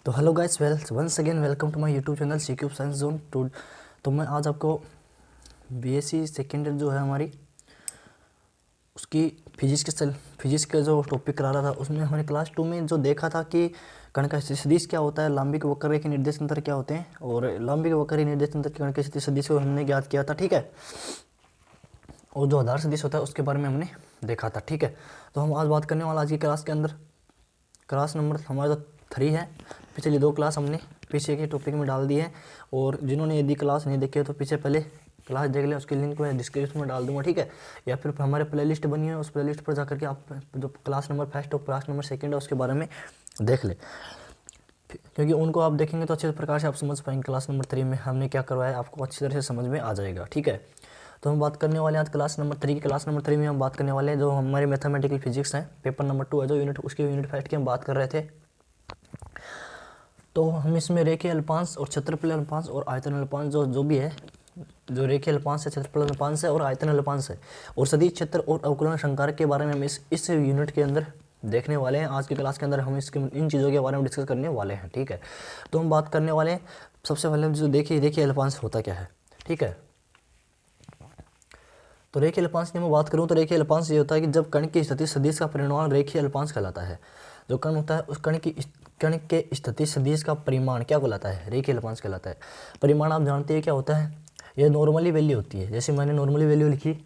तो hello guys, once again welcome to my YouTube channel C cube science zone two. तो मैं आज आपको बीएससी सेकेंड ईयर जो है हमारी उसकी फिजिक्स का जो टॉपिक करा रहा था, उसमें हमने क्लास 2 में जो देखा था कि कण का सदिश क्या होता है, लंबिक वक्र के निर्देश तंत्र क्या होते हैं, और लंबिक वक्र निर्देश तंत्र के कण के सदिश को हमने ज्ञात किया था। ठीक है, और जो आधार सदिश होता है उसके बारे में हमने देखा था। ठीक है, तो हम आज बात करने वाला आज की क्लास के अंदर क्लास नंबर हमारा जो 3 है। पिछली 2 क्लास हमने पीछे के टॉपिक में डाल दी है, और जिन्होंने यदि क्लास नहीं देखी है तो पीछे पहले क्लास देख लें, उसकी लिंक मैं डिस्क्रिप्शन में डाल दूंगा। ठीक है, या फिर हमारे प्लेलिस्ट बनी है, उस प्लेलिस्ट पर जाकर के आप जो क्लास नंबर फर्स्ट और क्लास नंबर सेकंड है उसके बारे में देख लें, क्योंकि उनको आप देखेंगे तो अच्छे प्रकार से आप समझ पाएंगे क्लास नंबर 3 में हमने क्या करवाया, आपको अच्छी तरह से समझ में आ जाएगा। ठीक है, तो हम बात करने वाले हैं आज क्लास नंबर 3 की। क्लास नंबर 3 में हम बात करने वाले हैं जो हमारे मैथमेटिकल फिजिक्स है, पेपर नंबर 2 है, जो यूनिट उसके यूनिट फर्स्ट की हम बात कर रहे थे। तो हम इसमें रेखीय अल्पांश और क्षेत्रफल अल्पांश और आयतन अल्पांश जो भी है, जो रेखीय अल्पांश है, क्षेत्रफल अल्पांश है और आयतन अल्पांश है, और सदिश क्षेत्र और अवकलन संकार के बारे में हम इस यूनिट के अंदर देखने वाले हैं। आज की क्लास के अंदर हम इसके इन चीज़ों के बारे में डिस्कस करने वाले हैं। ठीक है, तो हम बात करने वाले हैं सबसे पहले जो देखिए रेखीय अल्पांश होता क्या है। ठीक है, तो रेखीय अल्पांश की मैं बात करूं तो रेखीय अल्पांश ये होता है कि जब कण की स्थिति सदिश का परिमाण रेखीय अल्पांश कहलाता है। जो कण होता है उस कण के स्थिति सदिश का परिमाण क्या कहलाता है, रेखीय अल्पांश कहलाता है। परिमाण आप जानते हैं क्या होता है, ये नॉर्मली वैल्यू होती है। जैसे मैंने नॉर्मली वैल्यू लिखी,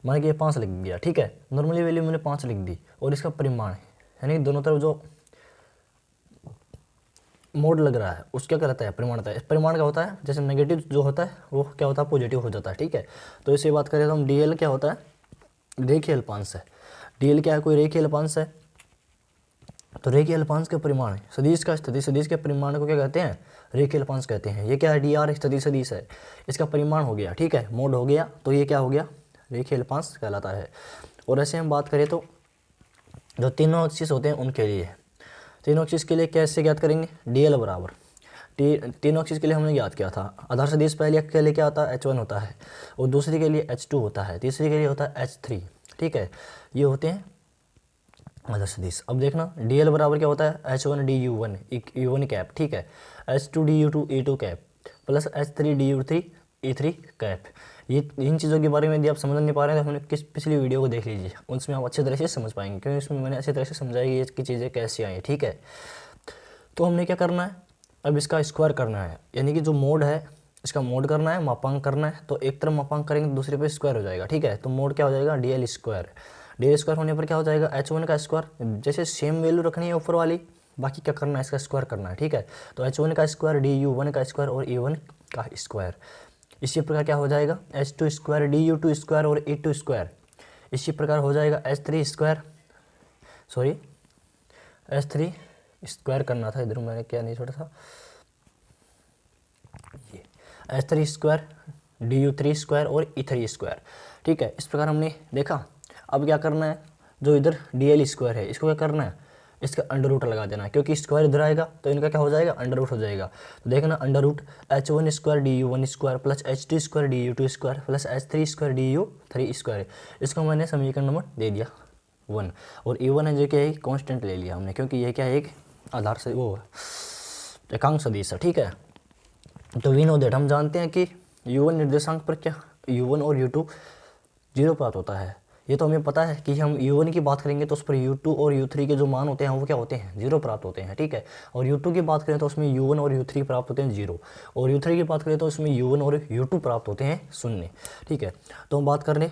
मान के 5 लिख दिया। ठीक है, नॉर्मली वैल्यू मैंने 5 लिख दी, और इसका परिमाण यानी दोनों तरफ जो मोड लग रहा है उस क्या कहलाता है, परिमाण होता है। इस परिमाण का होता है जैसे नेगेटिव जो होता है वो क्या होता है, पॉजिटिव हो जाता है। ठीक है, तो इसे बात करें तो हम डीएल क्या होता है, रेखीय अल्पांश है। डीएल क्या है, कोई रेखीय अल्पांश है। तो रेखीय अल्पांश के परिमाण सदिश का स्थिति सदिश के परिमाण को क्या कहते हैं, रेखीय अल्पांश कहते हैं। ये क्या है, डी आर स्थिति सदिश है, इसका परिमाण हो गया। ठीक है, मोड हो गया, तो ये क्या हो गया, रेखीय अल्पांश कहलाता है। और ऐसे हम बात करें तो जो तीनों एक्सिस होते हैं उनके लिए, तीनों एक्सिस के लिए कैसे ज्ञात करेंगे, डीएल बराबर तीनों एक्सिस के लिए हमने याद किया था। आधार सदिश पहले के लिए क्या होता है, H1 होता है, और दूसरी के लिए H2 होता है, तीसरी के लिए होता है H3। ठीक है, ये होते हैं आधार सदिश। अब देखना डीएल बराबर क्या होता है, H1 DU1 U1 कैप। ठीक है, H2 DU2 E2 cap plus H3 DU3 E3 cap. ये इन चीज़ों के बारे में यदि आप समझ नहीं पा रहे हैं तो हमने पिछली वीडियो को देख लीजिए, उसमें आप अच्छी तरह से समझ पाएंगे, क्योंकि इसमें मैंने अच्छी तरह से समझाई ये कि चीज़ें कैसे आई। ठीक है, तो हमने क्या करना है, अब इसका स्क्वायर करना है, यानी कि जो मोड है इसका मोड करना है, मापांक करना है। तो एक तरफ मापांक करेंगे दूसरे पे स्क्वायर हो जाएगा। ठीक है, तो मोड क्या हो जाएगा, डीएल स्क्वायर। डीएल स्क्वायर होने पर क्या हो जाएगा, H1 का स्क्वायर। जैसे सेम वैल्यू रखनी है ऊपर वाली, बाकी क्या करना है, इसका स्क्वायर करना है। ठीक है, तो H1 का स्क्वायर DU1 का स्क्वायर और E1 का स्क्वायर। इसी प्रकार क्या हो जाएगा, H2 स्क्वायर DU2 स्क्वायर और E2 स्क्वायर। इसी प्रकार हो जाएगा H3 square, sorry H3 square करना था, इधर मैंने क्या नहीं छोड़ा था, ये H3 स्क्वायर DU3 स्क्वायर और E3 स्क्वायर। ठीक है, इस प्रकार हमने देखा। अब क्या करना है, जो इधर DL स्क्वायर है इसको क्या करना है, इसका अंडर रूट लगा देना है, क्योंकि स्क्वायर इधर आएगा तो इनका क्या हो जाएगा, अंडर रूट हो जाएगा। तो देखना under root H1 square DU1 square plus H2 square DU2 square plus H3 square DU3 square. इसको मैंने समीकरण नंबर दे दिया 1, और E1 है जो क्या है, कॉन्स्टेंट ले लिया हमने, क्योंकि ये क्या है, एक आधार से वो एकांक सदिश है। ठीक है, तो वी नो दैट हम जानते हैं कि U1 निर्देशांक पर क्या U1 और U2 जीरो प्राप्त होता है। ये तो हमें पता है कि हम U1 की बात करेंगे तो उस पर U2 और U3 के जो मान होते हैं वो क्या होते हैं, जीरो प्राप्त होते हैं। ठीक है, और U2 की बात करें तो उसमें U1 और U3 प्राप्त होते हैं जीरो, और U3 की बात करें तो उसमें U1 और U2 प्राप्त होते हैं शून्य। ठीक है, तो हम बात कर रहे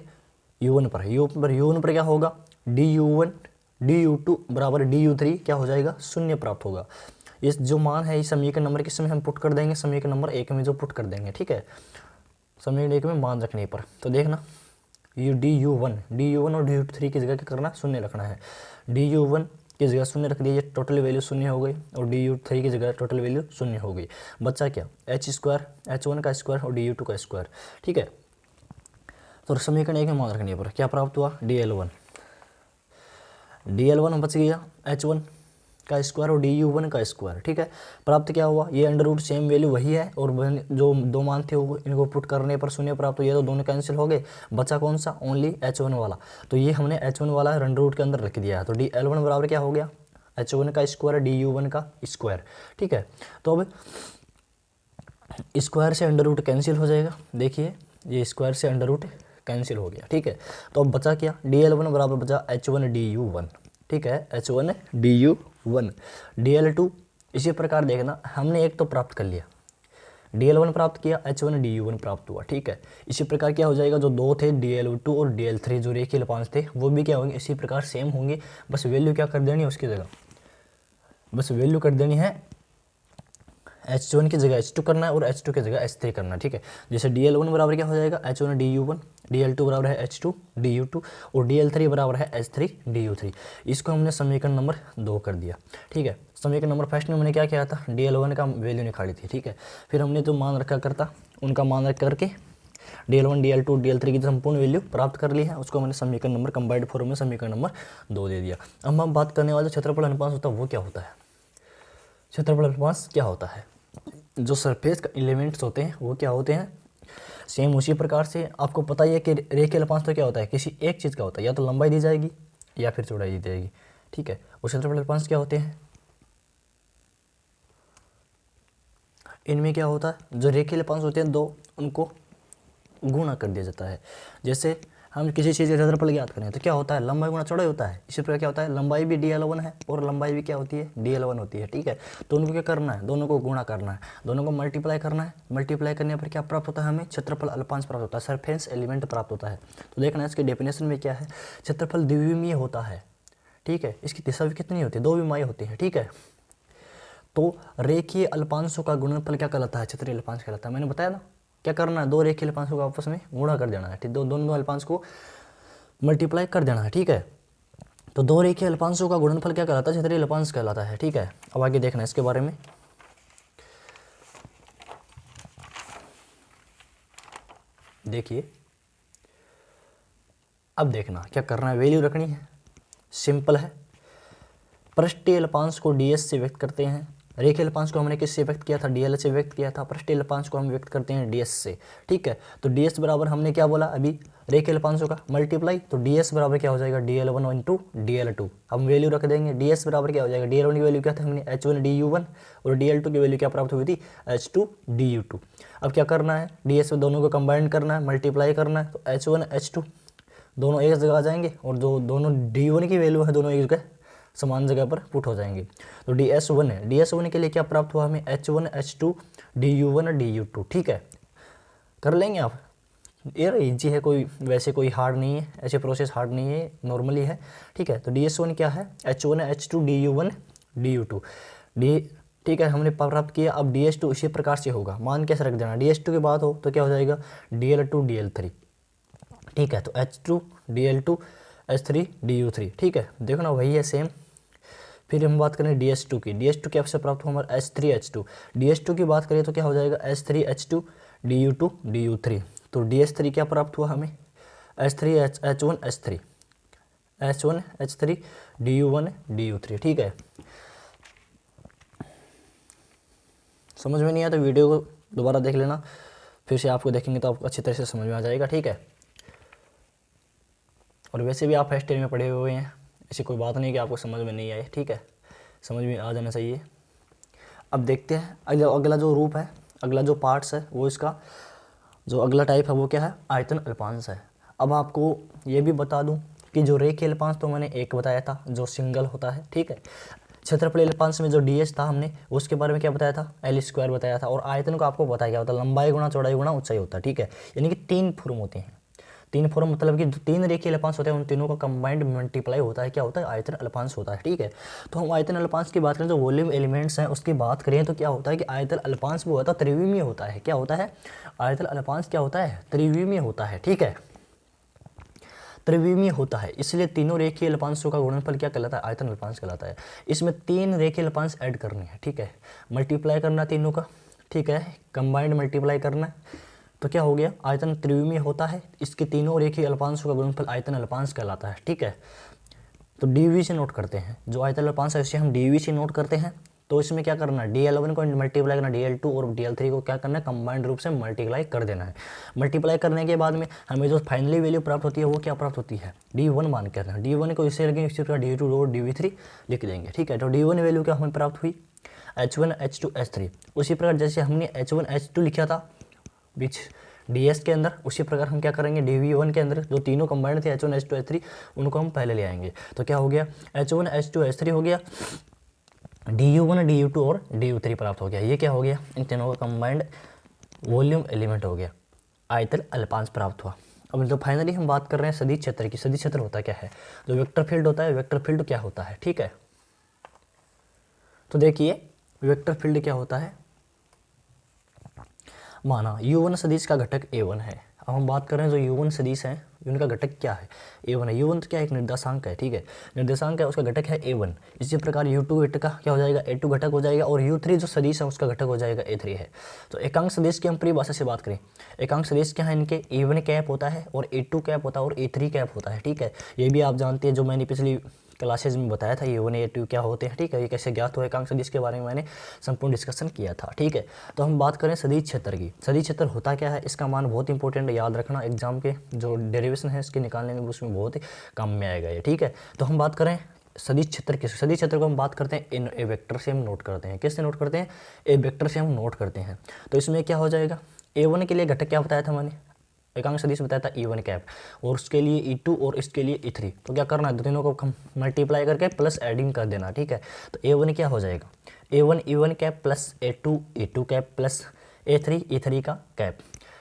U1 पर। U1 पर क्या होगा, DU1 DU2 बराबर DU3 क्या हो जाएगा, शून्य प्राप्त होगा। इस जो मान है इस समीकरण नंबर किस में हम पुट कर देंगे, समीकरण नंबर 1 में जो पुट कर देंगे। ठीक है, समीकरण 1 में मान रखने पर, तो देखना DU1 और DU3 की जगह क्या करना, शून्य रखना है। DU1 की जगह शून्य रख दीजिए, टोटल वैल्यू शून्य हो गई, और DU3 की जगह टोटल वैल्यू शून्य हो गई। बच्चा क्या, H स्क्वायर H1 का स्क्वायर और DU2 का स्क्वायर। ठीक है, तो समीकरण 1 में मान रखने पर क्या प्राप्त हुआ, DL1 बच गया, H1 का स्क्वायर और DU1 का स्क्वायर। ठीक है, प्राप्त क्या हुआ, ये अंडर रूट सेम वैल्यू वही है, और जो दो मान थे वो इनको पुट करने पर शून्य प्राप्त हुआ, तो दोनों कैंसिल हो गए, बचा कौन सा, ओनली H1 वाला। तो ये हमने H1 वाला अंडर रूट के अंदर रख दिया है। तो DL1 बराबर क्या हो गया, H1 का स्क्वायर du1 का स्क्वायर, ठीक है। तो अब स्क्वायर से अंडर रूट कैंसिल हो जाएगा, देखिए ये स्क्वायर से अंडर रूट कैंसिल हो गया, ठीक है। तो अब बचा क्या, dl1 बराबर बचा h1 du1, ठीक है, h1 du1, dl2 इसी प्रकार देखना, हमने एक तो प्राप्त कर लिया, dl1 प्राप्त किया, h1 du1 प्राप्त हुआ, ठीक है। इसी प्रकार क्या हो जाएगा, जो दो थे dl2 और dl3 जो रेखीय अल्पांश थे वो भी क्या होंगे, इसी प्रकार सेम होंगे, बस वैल्यू क्या कर देनी है उसकी जगह, बस वैल्यू कर देनी है, h1 की जगह h2 करना है और h2 की जगह h3 करना है, ठीक है। जैसे dl1 बराबर क्या हो जाएगा h1 du1, dl2 बराबर है h2 du2 और dl3 बराबर है h3 du3। इसको हमने समीकरण नंबर 2 कर दिया, ठीक है। समीकरण नंबर फर्स्ट में हमने क्या किया था, dl1 का वैल्यू निकाली थी, ठीक है। फिर हमने जो मान रखा करता उनका मान रख करके dl1 dl2 dl3 की संपूर्ण वैल्यू प्राप्त कर ली है, उसको मैंने समीकरण नंबर कंबाइंड फॉर्म में समीकरण नंबर 2 दे दिया। अब हम बात करने वाले क्षेत्रफल अनुपात होता है वो क्या होता है। क्षेत्रफल अनुपात क्या होता है, जो सरफेस का एलिमेंट्स होते हैं वो क्या होते हैं, सेम उसी प्रकार से आपको पता ही है कि रेखीय अल्पांश तो क्या होता है, किसी एक चीज़ का होता है, या तो लंबाई दी जाएगी या फिर चौड़ाई दी जाएगी, ठीक है। और क्षेत्रफल अल्पांश क्या होते हैं, इनमें क्या होता है, जो रेखीय अल्पांश होते हैं दो, उनको गुणा कर दिया जाता है। जैसे हम किसी चीज़ का क्षेत्रफल ज्ञात करें तो क्या होता है, लंबाई गुणा चौड़ाई होता है। इसी प्रकार क्या होता है, लंबाई भी dl1 है और लंबाई भी क्या होती है, dl1 होती है, ठीक है। तो उनको क्या करना है, दोनों को गुणा करना है, दोनों को मल्टीप्लाई करना है। मल्टीप्लाई करने पर क्या प्राप्त होता है, हमें क्षेत्रफल अल्पांश प्राप्त होता है, सरफेस एलिमेंट प्राप्त होता है। तो देखना इसके डेफिनेशन में क्या है, क्षेत्रफल द्विविमीय होता है, ठीक है। इसकी दिशा भी कितनी होती है, दो विमाई होती है, ठीक है। तो रेखीय अल्पांशों का गुणनफल क्या कहलाता है, क्षेत्रीय अल्पांश कहलाता है। मैंने बताया ना, क्या करना है, दो रेखीय अल्पांशों को आपस में गुणा कर देना है, ठीक, दोनों अल्पांश को मल्टीप्लाई कर देना है, ठीक है। तो दो रेखीय अल्पांशों का गुणनफल क्या कहलाता है, क्षेत्रीय अल्पांश कहलाता है, ठीक है। अब आगे देखना इसके बारे में, देखिए अब देखना क्या करना है, वैल्यू रखनी है, सिंपल है। पृष्ठीय अल्पांश को ds से व्यक्त करते हैं, रेखीय अल्पांश को हमने किससे व्यक्त किया था, dl से व्यक्त किया था, पृष्ठीय अल्पांश को हम व्यक्त करते हैं ds से, ठीक है। तो ds बराबर हमने क्या बोला अभी, रेखीय अल्पांशों का मल्टीप्लाई, तो ds बराबर क्या हो जाएगा, dl1 इंटू dl2। हम वैल्यू रख देंगे, ds बराबर क्या हो जाएगा, dl1 की वैल्यू क्या था, हमने h1 du1 और dl2 की वैल्यू क्या प्राप्त हुई थी, h2 du2। अब क्या करना है, ds में दोनों को कंबाइन करना है, मल्टीप्लाई करना है, तो h1 h2 दोनों एक जगह आ जाएंगे और जो दोनों d1 की वैल्यू है दोनों एक जगह समान जगह पर पुट हो जाएंगे। तो ds1 है, ds1 के लिए क्या प्राप्त हुआ हमें, h1 h2 du1 du2, ठीक है। कर लेंगे आप, ये इजी है, कोई वैसे कोई हार्ड नहीं है, ऐसे प्रोसेस हार्ड नहीं है, नॉर्मली है, ठीक है। तो ds1 क्या है, h1 h2 du1 du2 D, ठीक है, हमने प्राप्त किया। अब ds2 इसी प्रकार से होगा, मान कैसे रख देना, ds2 की बात हो तो क्या हो जाएगा, dl2 dl3, ठीक है। तो h2 dl2 h3 du3, ठीक है, देखो ना वही है सेम। फिर हम बात करें ds2 की, ds2 क्या से प्राप्त हुआ हमारा h3h2, ds2 की बात करें तो क्या हो जाएगा h3h2 du2 du3। तो ds3 क्या प्राप्त हुआ हमें, h1 h3 du1 du3, ठीक है। समझ में नहीं आया तो वीडियो को दोबारा देख लेना, फिर से आपको देखेंगे तो आपको अच्छी तरह से समझ में आ जाएगा, ठीक है। और वैसे भी आप फर्स्ट ईयर में पढ़े हुए हैं, ऐसी कोई बात नहीं कि आपको समझ में नहीं आए, ठीक है, समझ में आ जाना चाहिए। अब देखते हैं अगला जो रूप है, अगला जो पार्ट्स है वो, इसका जो अगला टाइप है वो क्या है, आयतन अल्पांश है। अब आपको ये भी बता दूं कि जो रेखीय अल्पांश तो मैंने एक बताया था जो सिंगल होता है, ठीक है। क्षेत्रफल अल्पांश में जो ds था हमने उसके बारे में क्या बताया था, l² बताया था। और आयतन को आपको बताया क्या होता है, लंबाई गुणा चौड़ाई गुणा ऊंचाई होता है, ठीक है। यानी कि 3 फॉर्म होते हैं, 3 फॉर्म मतलब कि 3 रेखीय अल्पांश होते हैं, उन तीनों का कंबाइंड मल्टीप्लाई होता है, क्या होता है, आयतन अल्पांश होता है, ठीक है। तो हम आयतन अल्पांश की बात करें, जो वॉल्यूम एलिमेंट्स हैं उसकी बात करें तो क्या होता है कि आयतन अल्पांश वो होता है त्रिविमीय होता है, क्या होता है, आयतन अल्पांश क्या होता है, त्रिविमीय होता है, ठीक है, त्रिविमीय होता है। इसलिए तीनों रेखीय अल्पांशों का गुणनफल क्या कहलाता है, आयतन अल्पांश कहलाता है। इसमें 3 रेखीय अल्पांश ऐड करने हैं, ठीक है, मल्टीप्लाई करना तीनों का, ठीक है, कंबाइंड मल्टीप्लाई करना, तो क्या हो गया, आयतन त्रिविमीय होता है। इसके तीनों रेखीय अल्पांशों का गुणनफल आयतन अल्पांश कहलाता है, ठीक है। तो dv से नोट करते हैं, जो आयतन अल्पांश है उसे हम dv से नोट करते हैं, तो इसमें क्या करना है, DL1 को मल्टीप्लाई करना DL2 और DL3 को क्या करना है, कंबाइंड रूप से मल्टीप्लाई कर देना है। मल्टीप्लाई करने के बाद में हमें जो फाइनली वैल्यू प्राप्त होती है वो क्या प्राप्त होती है, D1 मान के रखना। D1 को इसे रखेंगे, इसी प्रकार D2 और DV3 लिख देंगे, ठीक है। तो D1 वैल्यू क्या हमें प्राप्त हुई, H1 H2 H3। उसी प्रकार जैसे हमने H1 H2 लिखा था बीच DS के अंदर, उसी प्रकार हम क्या करेंगे DV1 के अंदर जो तीनों कंबाइंड थे H1 H2 H3 उनको हम पहले ले आएंगे। तो क्या हो गया, H1 H2 H3 हो गया, DU1 DU2 और DU3 प्राप्त हो गया। ये क्या हो गया, इन तीनों का कंबाइंड वॉल्यूम एलिमेंट हो गया, आयतन अल्पांश प्राप्त हुआ। अब जो फाइनली हम बात कर रहे हैं सदिश क्षेत्र की। सदिश क्षेत्र होता क्या है, जो वेक्टर फील्ड होता है, वेक्टर फील्ड क्या होता है, ठीक है। तो देखिए वेक्टर फील्ड क्या होता है, माना U1 सदिश का घटक A1 है। अब हम बात कर रहे हैं जो U1 सदिश है उनका घटक क्या है, A1 है। U1 तो क्या एक निर्देशांक है, ठीक है, निर्देशांक है, उसका घटक है A1। इसी प्रकार U2 घटक का क्या हो जाएगा, A2 घटक हो जाएगा, और U3 जो सदिश है उसका घटक हो जाएगा A3 है। तो एकांक सदिश की हम परिभाषा से बात करें, एकांक सदिश क्या है, इनके A1 कैप होता है और A2 कैप होता है और A3 कैप होता है, ठीक है। ये भी आप जानते हैं, जो मैंने पिछली क्लासेज में बताया था A1 A2 क्या होते हैं, ठीक है। ये कैसे ज्ञात हुआ एकांक सदिश के बारे में मैंने संपूर्ण डिस्कशन किया था, ठीक है। तो हम बात करें सदिश क्षेत्र की। सदिश क्षेत्र होता क्या है, इसका मान बहुत इंपॉर्टेंट है, याद रखना, एग्जाम के जो डेरिवेशन है इसके निकालने में उसमें बहुत ही काम में आएगा ये, ठीक है। तो हम बात करें सदिश क्षेत्र की। सदिश क्षेत्र को हम बात करते हैं इन ए वेक्टर से हम नोट करते हैं। किससे नोट करते हैं, ए वेक्टर से हम नोट करते हैं। तो इसमें क्या हो जाएगा, A1 के लिए घटक क्या बताया था मैंने, एकांक सदिश बताया था E1 कैप, और उसके लिए E2 और इसके लिए E3। तो क्या करना है, दोनों को मल्टीप्लाई करके प्लस एडिंग कर देना, ठीक है। तो A1 क्या हो जाएगा, A1 E1 cap plus A2 E2 cap plus A3 E3 का कैप,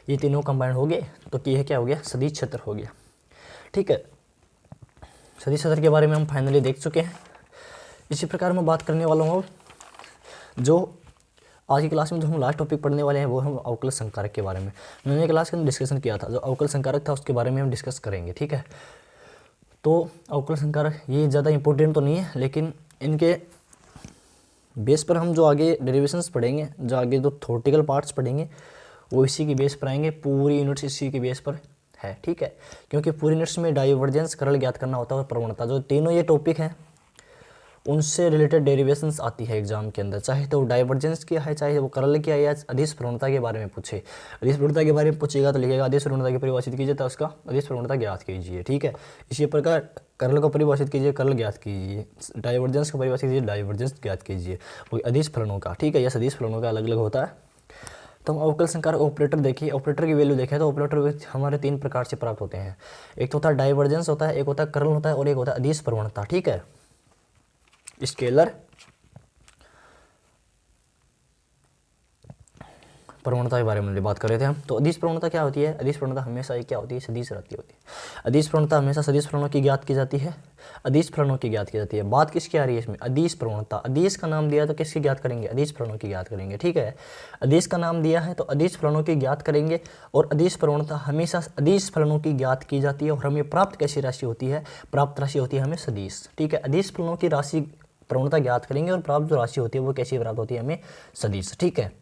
ये तीनों कंबाइंड हो गए। तो यह क्या हो गया, सदिश क्षेत्र हो गया, ठीक है। सदिश क्षेत्र के बारे में हम फाइनली देख चुके हैं। इसी प्रकार मैं बात करने वाला हूँ जो आज की क्लास में जो हम लास्ट टॉपिक पढ़ने वाले हैं वो हम अवकल संकारक के बारे में। मैंने क्लास के अंदर डिस्कशन किया था, जो अवकल संकारक था उसके बारे में हम डिस्कस करेंगे, ठीक है। तो अवकल संकारक ये ज़्यादा इंपॉर्टेंट तो नहीं है, लेकिन इनके बेस पर हम जो आगे डेरिवेशंस पढ़ेंगे, जो आगे जो थ्योरेटिकल पार्ट्स पढ़ेंगे वो इसी की बेस पर आएंगे, पूरी यूनिट्स इसी की बेस पर है, ठीक है। क्योंकि पूरी यूनिट्स में डाइवर्जेंस, कर्ल ज्ञात करना होता है और प्रवणता, जो तीनों ये टॉपिक हैं उनसे रिलेटेड डेरिवेशंस आती है एग्जाम के अंदर, चाहे तो डाइवर्जेंस की है, चाहे वो कर्ल की है, या अदिश प्रवणता के बारे में पूछे। अदिश प्रवणता के बारे में पूछेगा तो लिखेगा अदिश प्रवणता की परिभाषित कीजिए, तो उसका अदिश प्रवणता ज्ञात कीजिए, ठीक है। इसी प्रकार कर्ल को परिभाषित कीजिए, कर्ल ज्ञात कीजिए, डाइवर्जेंस को परिभाषित कीजिए, डाइवर्जेंस ज्ञात कीजिए, वो अदिश फलनों का, ठीक है, या सदिश फलनों का अलग अलग होता है। तो हम अवकल संकारक ऑपरेटर देखिए, ऑपरेटर की वैल्यू देखें तो ऑपरेटर हमारे तीन प्रकार से प्राप्त होते हैं। एक तो होता है डाइवर्जेंस होता है, एक होता है कर्ल होता है, और एक होता है अदिश प्रवणता, ठीक है। स्केलर प्रवणता के बारे में बात कर रहे थे हम। तो अदिश प्रवणता क्या होती है, अदिश प्रवणता हमेशा एक क्या होती है, सदिश रहती होती है। अदिश प्रवणता हमेशा सदिश फलनों की ज्ञात की जाती है, अदिश फलनों की ज्ञात की जाती है। बात किसकी आ रही है इसमें, अदिश प्रवणता। अदिश का नाम दिया तो किसकी ज्ञात करेंगे, अदिश फलनों की ज्ञात करेंगे, ठीक है। अदिश का नाम दिया है तो अदिश फलनों की ज्ञात करेंगे, और अदिश प्रवणता हमेशा अदिश फलनों की ज्ञात की जाती है। और हमें प्राप्त कैसी राशि होती है, प्राप्त राशि होती है हमें सदिश, ठीक है। अदिश फलनों की राशि प्रवणता ज्ञात करेंगे और प्राप्त जो राशि होती है वो कैसी प्राप्त होती है हमें, सदिश, ठीक है।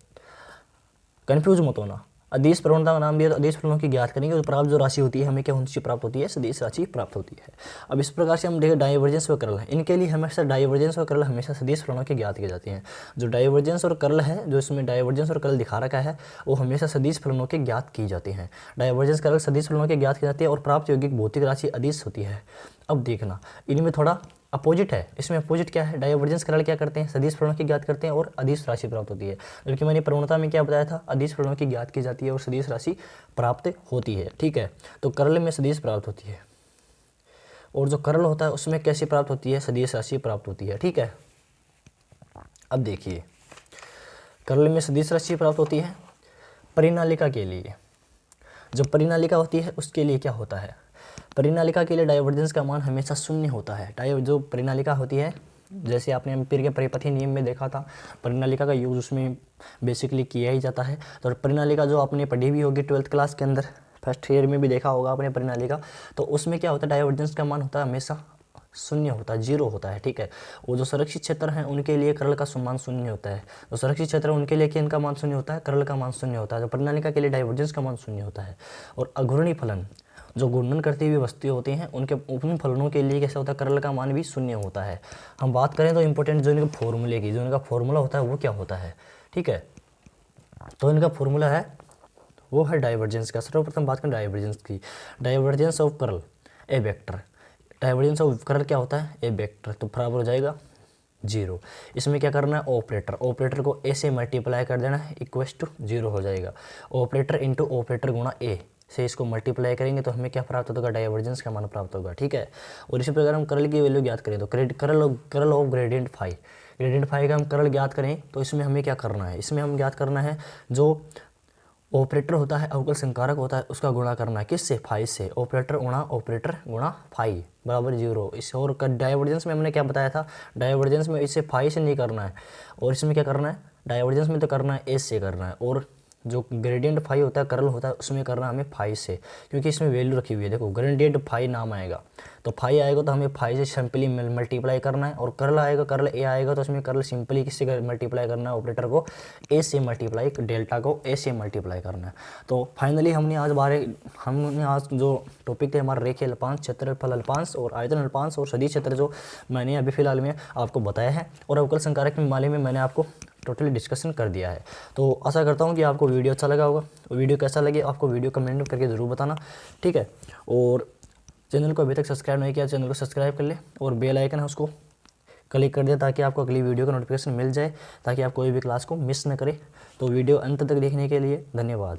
कंफ्यूज मत होना, अदिश प्रवणता का नाम दिया तो अदिश फलनों की ज्ञात करेंगे और प्राप्त जो राशि होती है हमें क्या उनसे प्राप्त होती है, सदिश राशि प्राप्त होती है। अब इस प्रकार से हम देखें डाइवर्जेंस व कर्ल है, इनके लिए हमेशा डाइवर्जेंस और कर्ल हमेशा सदिश फलनों की ज्ञात की जाती हैं। जो डाइवर्जेंस और कर्ल है, जो इसमें डाइवर्जेंस और कर्ल दिखा रखा है, वो हमेशा सदिश फलनों की ज्ञात की जाती हैं। डाइवर्जेंस कर्ल सदिश फलनों की ज्ञात की जाती है और प्राप्त यौगिक भौतिक राशि अदिश होती है। अब देखना इनमें थोड़ा अपोजिट है, इसमें अपोजिट क्या है, डाइवर्जेंस कर्ल क्या करते हैं, सदिश फलनों की ज्ञात करते हैं और अदिश राशि प्राप्त होती है। जबकि मैंने प्रवणता में क्या बताया था, अदिश फलनों की ज्ञात की जाती है और सदिश राशि प्राप्त होती है, ठीक है। तो कर्ल में सदिश प्राप्त होती है, और जो कर्ल होता है उसमें कैसी प्राप्त होती है, सदिश राशि प्राप्त होती है, ठीक है। अब देखिए कर्ल में सदिश राशि प्राप्त होती है। परिनालिका के लिए, जो परिनालिका होती है उसके लिए क्या होता है, परिनालिका के लिए डाइवर्जेंस का मान हमेशा शून्य होता है। जो परिनालिका होती है, जैसे आपने एम्पीयर के परिपथी नियम में देखा था, परिनालिका का यूज उसमें बेसिकली किया ही जाता है। तो परिनालिका जो आपने पढ़ी भी होगी 12th क्लास के अंदर, फर्स्ट ईयर में भी देखा होगा आपने परिनालिका, तो उसमें क्या होता है, डाइवर्जेंस का मान होता है हमेशा शून्य होता है, जीरो होता है, ठीक है। वो जो संरक्षित क्षेत्र हैं उनके लिए कर्ल का मान शून्य होता है, जो संरक्षित क्षेत्र है उनके लिए कि इनका मान शून्य होता है, कर्ल का मान शून्य होता है। जो परिनालिका के लिए डाइवर्जेंस का मान शून्य होता है। और अघूर्णी फलन, जो गुणन करती हुई वस्तुएं होती हैं उनके उन फलनों के लिए कैसा होता है, कर्ल का मान भी शून्य होता है। हम बात करें तो इंपॉर्टेंट जो इनके फॉर्मूले की, जो इनका फॉर्मूला होता है वो क्या होता है, ठीक है। तो इनका फॉर्मूला है वो है डाइवर्जेंस का। सर्वप्रथम बात करें डाइवर्जेंस की। Divergence of curl A vector, divergence of curl क्या होता है, ए वेक्टर, तो बराबर हो जाएगा 0। इसमें क्या करना है, ऑपरेटर, ऑपरेटर को ए से मल्टीप्लाई कर देना है, इक्वस टू 0 हो जाएगा। ऑपरेटर इंटू ऑपरेटर गुणा ए से इसको मल्टीप्लाई करेंगे तो हमें क्या प्राप्त होगा, डाइवर्जेंस का मान प्राप्त होगा, ठीक है। और इसी प्रकार हम कर्ल की वैल्यू ज्ञात करें तो curl of gradient phi, gradient phi का हम कर्ल ज्ञात करें तो इसमें हमें क्या करना है, इसमें हम ज्ञात करना है जो ऑपरेटर होता है, अवकल संकारक होता है, उसका गुणा करना है किससे, फाई से। ऑपरेटर गुणा फाई बराबर 0। इस और डाइवर्जेंस में हमने क्या बताया था, डाइवर्जेंस में इसे फाई से नहीं करना है, और इसमें क्या करना है, डाइवर्जेंस में तो करना है एस से करना है, और जो ग्रेडियंट फाई होता है कर्ल होता है उसमें करना हमें फाई से, क्योंकि इसमें वैल्यू रखी हुई है। देखो ग्रेडियंट फाई नाम आएगा तो फाई आएगा तो हमें फाई से सिंपली मल्टीप्लाई करना है, और कर्ल आएगा, कर्ल ए आएगा तो उसमें कर्ल सिंपली किससे मल्टीप्लाई करना है, ऑपरेटर को ए से मल्टीप्लाई, डेल्टा को ए से मल्टीप्लाई करना है। तो फाइनली हमने आज जो टॉपिक थे हमारा रेखीय अल्पांश, क्षेत्रफल अल्पांश और आयतन अल्पांश और सदिश क्षेत्र, जो मैंने अभी फिलहाल में आपको बताया है, और अवकल संकारक के मामले में मैंने आपको टोटली डिस्कशन कर दिया है। तो आशा करता हूँ कि आपको वीडियो अच्छा लगा होगा। वीडियो कैसा लगे आपको वीडियो कमेंट करके ज़रूर बताना, ठीक है। और चैनल को अभी तक सब्सक्राइब नहीं किया, चैनल को सब्सक्राइब कर ले और बेल आइकन है उसको क्लिक कर दें ताकि आपको अगली वीडियो का नोटिफिकेशन मिल जाए, ताकि आप कोई भी क्लास को मिस न करें। तो वीडियो अंत तक देखने के लिए धन्यवाद।